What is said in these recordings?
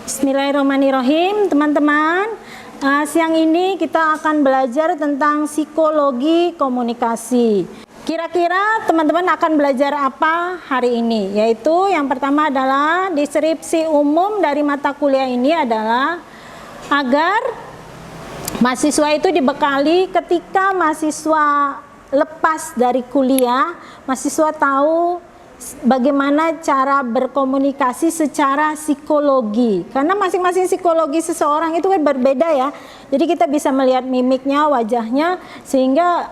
Bismillahirrahmanirrahim, teman-teman. Siang ini kita akan belajar tentang psikologi komunikasi. Kira-kira teman-teman akan belajar apa hari ini? Yaitu yang pertama adalah deskripsi umum dari mata kuliah ini adalah agar mahasiswa itu dibekali ketika mahasiswa lepas dari kuliah, mahasiswa tahu bagaimana cara berkomunikasi secara psikologi, karena masing-masing psikologi seseorang itu kan berbeda ya. Jadi kita bisa melihat mimiknya, wajahnya, sehingga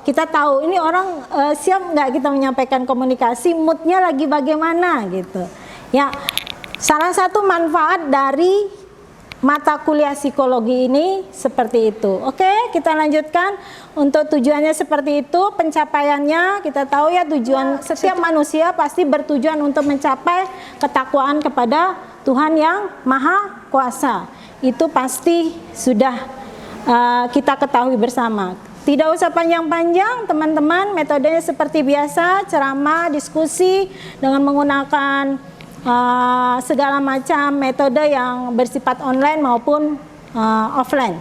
kita tahu ini orang siap nggak kita menyampaikan komunikasi, moodnya lagi bagaimana gitu ya. Salah satu manfaat dari mata kuliah psikologi ini seperti itu. Oke, kita lanjutkan. Untuk tujuannya seperti itu, pencapaiannya kita tahu ya, tujuan setiap manusia pasti bertujuan untuk mencapai ketakwaan kepada Tuhan yang Maha Kuasa. Itu pasti sudah kita ketahui bersama. Tidak usah panjang-panjang teman-teman, metodenya seperti biasa, ceramah, diskusi dengan menggunakan segala macam metode yang bersifat online maupun offline.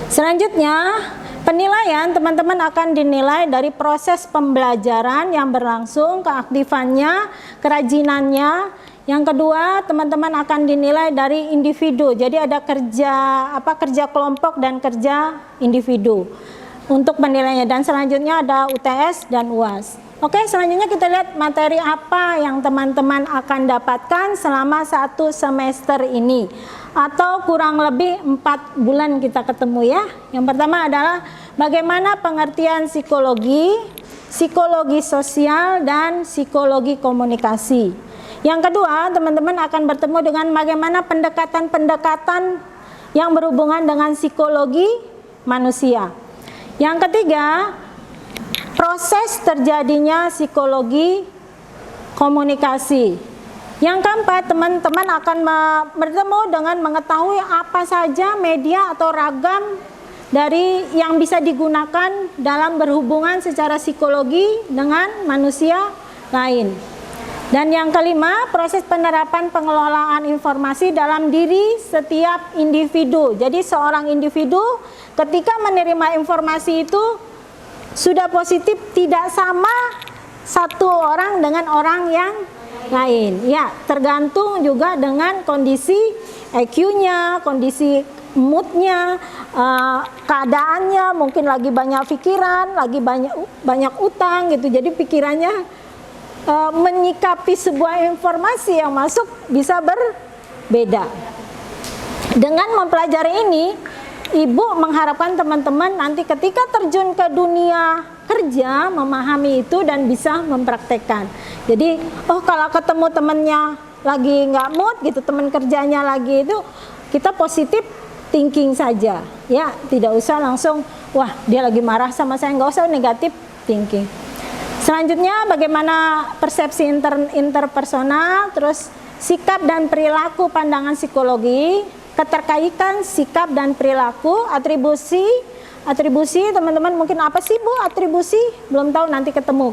Selanjutnya, penilaian teman-teman akan dinilai dari proses pembelajaran yang berlangsung, keaktifannya, kerajinannya. Yang kedua, teman-teman akan dinilai dari individu. Jadi ada kerja kelompok dan kerja individu untuk penilaiannya. Dan selanjutnya ada UTS dan UAS. Oke, selanjutnya kita lihat materi apa yang teman-teman akan dapatkan selama 1 semester ini, atau kurang lebih 4 bulan kita ketemu ya. Yang pertama adalah bagaimana pengertian psikologi, psikologi sosial, dan psikologi komunikasi. Yang kedua, teman-teman akan bertemu dengan bagaimana pendekatan-pendekatan yang berhubungan dengan psikologi manusia. Yang ketiga, proses terjadinya psikologi komunikasi. Yang keempat, teman-teman akan bertemu dengan mengetahui apa saja media atau ragam dari yang bisa digunakan dalam berhubungan secara psikologi dengan manusia lain. Dan yang kelima, proses penerapan pengelolaan informasi dalam diri setiap individu. Jadi seorang individu ketika menerima informasi itu sudah positif, tidak sama satu orang dengan orang yang lain ya, tergantung juga dengan kondisi EQ-nya, kondisi moodnya, keadaannya, mungkin lagi banyak pikiran, lagi banyak utang gitu, jadi pikirannya menyikapi sebuah informasi yang masuk bisa berbeda. Dengan mempelajari ini, Ibu mengharapkan teman-teman nanti ketika terjun ke dunia kerja memahami itu dan bisa mempraktekkan. Jadi, kalau ketemu temennya lagi nggak mood gitu, teman kerjanya lagi itu, kita positif thinking saja, ya, tidak usah langsung, wah dia lagi marah sama saya, nggak usah negatif thinking. Selanjutnya, bagaimana persepsi interpersonal, terus sikap dan perilaku pandangan psikologi, keterkaitan sikap dan perilaku, atribusi teman-teman mungkin apa sih Bu atribusi? Belum tahu, nanti ketemu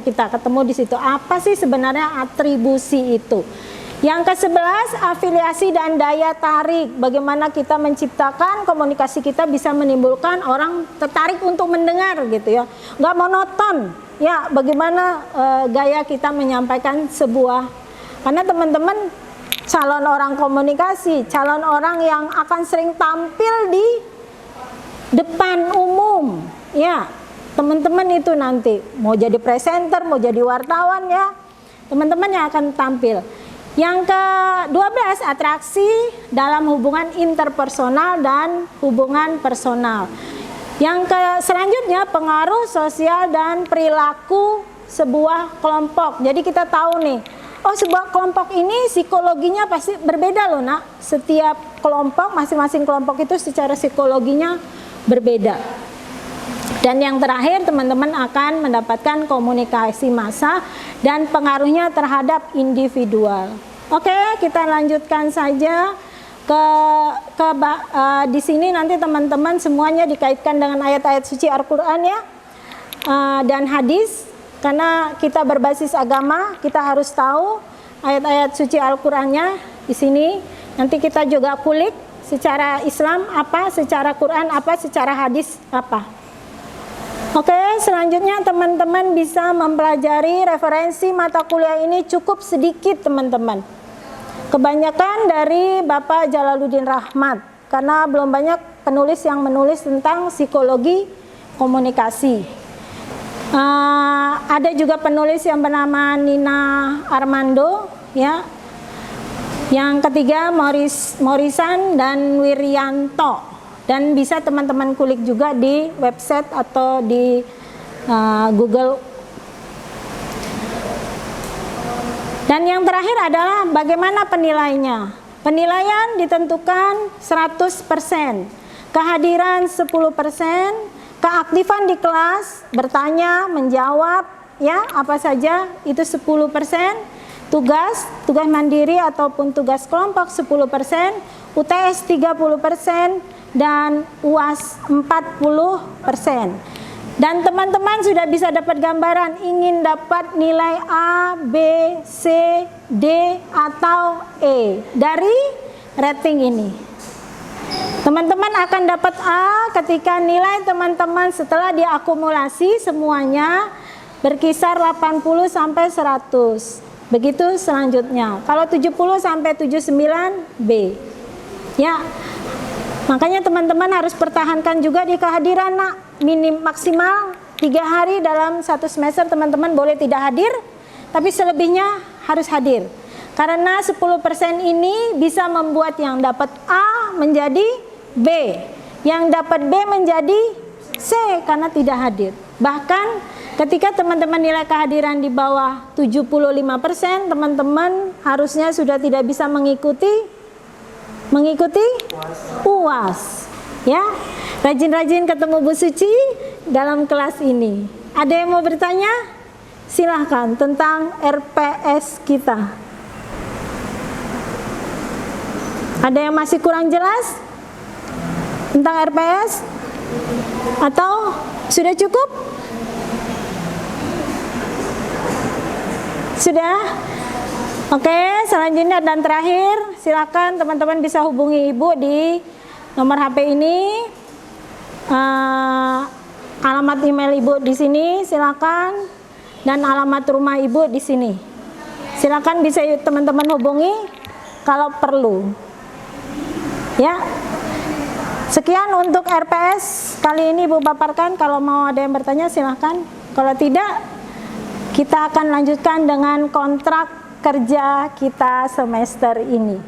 di situ. Apa sih sebenarnya atribusi itu? Yang ke-11, afiliasi dan daya tarik. Bagaimana kita menciptakan komunikasi kita bisa menimbulkan orang tertarik untuk mendengar gitu ya. Nggak monoton. Ya, bagaimana gaya kita menyampaikan sebuah, karena teman-teman calon orang komunikasi, calon orang yang akan sering tampil di depan umum ya, teman-teman itu nanti mau jadi presenter, mau jadi wartawan ya, teman-teman yang akan tampil. Yang ke-12, atraksi dalam hubungan interpersonal dan hubungan personal. Yang selanjutnya, pengaruh sosial dan perilaku sebuah kelompok. Jadi kita tahu nih, sebuah kelompok ini psikologinya pasti berbeda loh nak. Setiap kelompok, masing-masing kelompok itu secara psikologinya berbeda. Dan yang terakhir, teman-teman akan mendapatkan komunikasi massa dan pengaruhnya terhadap individual. Oke, kita lanjutkan saja di sini. Nanti teman-teman semuanya dikaitkan dengan ayat-ayat suci Al-Quran ya, dan hadis. Karena kita berbasis agama, kita harus tahu ayat-ayat suci Al-Qur'annya di sini. Nanti kita juga kulik secara Islam apa, secara Quran apa, secara hadis apa. Oke, selanjutnya teman-teman bisa mempelajari referensi mata kuliah ini cukup sedikit teman-teman. Kebanyakan dari Bapak Jalaluddin Rahmat, karena belum banyak penulis yang menulis tentang psikologi komunikasi. Ada juga penulis yang bernama Nina Armando, ya. Yang ketiga Morrison dan Wiryanto, dan bisa teman-teman kulik juga di website atau di Google. Dan yang terakhir adalah bagaimana penilainya. Penilaian ditentukan 100%, kehadiran 10%, keaktifan di kelas, bertanya, menjawab, ya apa saja itu 10%. Tugas mandiri ataupun tugas kelompok 10%, UTS 30%, dan UAS 40%. Dan teman-teman sudah bisa dapat gambaran ingin dapat nilai A, B, C, D, atau E dari rating ini. Teman-teman akan dapat A ketika nilai teman-teman setelah diakumulasi semuanya berkisar 80 sampai 100. Begitu selanjutnya. Kalau 70 sampai 79 B. Ya. Makanya teman-teman harus pertahankan juga di kehadiran nak. Maksimal 3 hari dalam 1 semester teman-teman boleh tidak hadir, tapi selebihnya harus hadir. Karena 10% ini bisa membuat yang dapat A menjadi B, yang dapat B menjadi C karena tidak hadir. Bahkan ketika teman-teman nilai kehadiran di bawah 75%, teman-teman harusnya sudah tidak bisa mengikuti UAS. Ya, rajin-rajin ketemu Bu Suci dalam kelas ini. Ada yang mau bertanya? Silahkan tentang RPS kita. Ada yang masih kurang jelas tentang RPS? Atau sudah cukup? Sudah? Oke, selanjutnya dan terakhir, silakan teman-teman bisa hubungi Ibu di nomor HP ini. Alamat email Ibu di sini, silakan, dan alamat rumah Ibu di sini. Silakan bisa teman-teman hubungi kalau perlu. Ya. Sekian untuk RPS kali ini Ibu paparkan. Kalau mau ada yang bertanya silahkan. Kalau tidak, kita akan lanjutkan dengan kontrak kerja kita semester ini.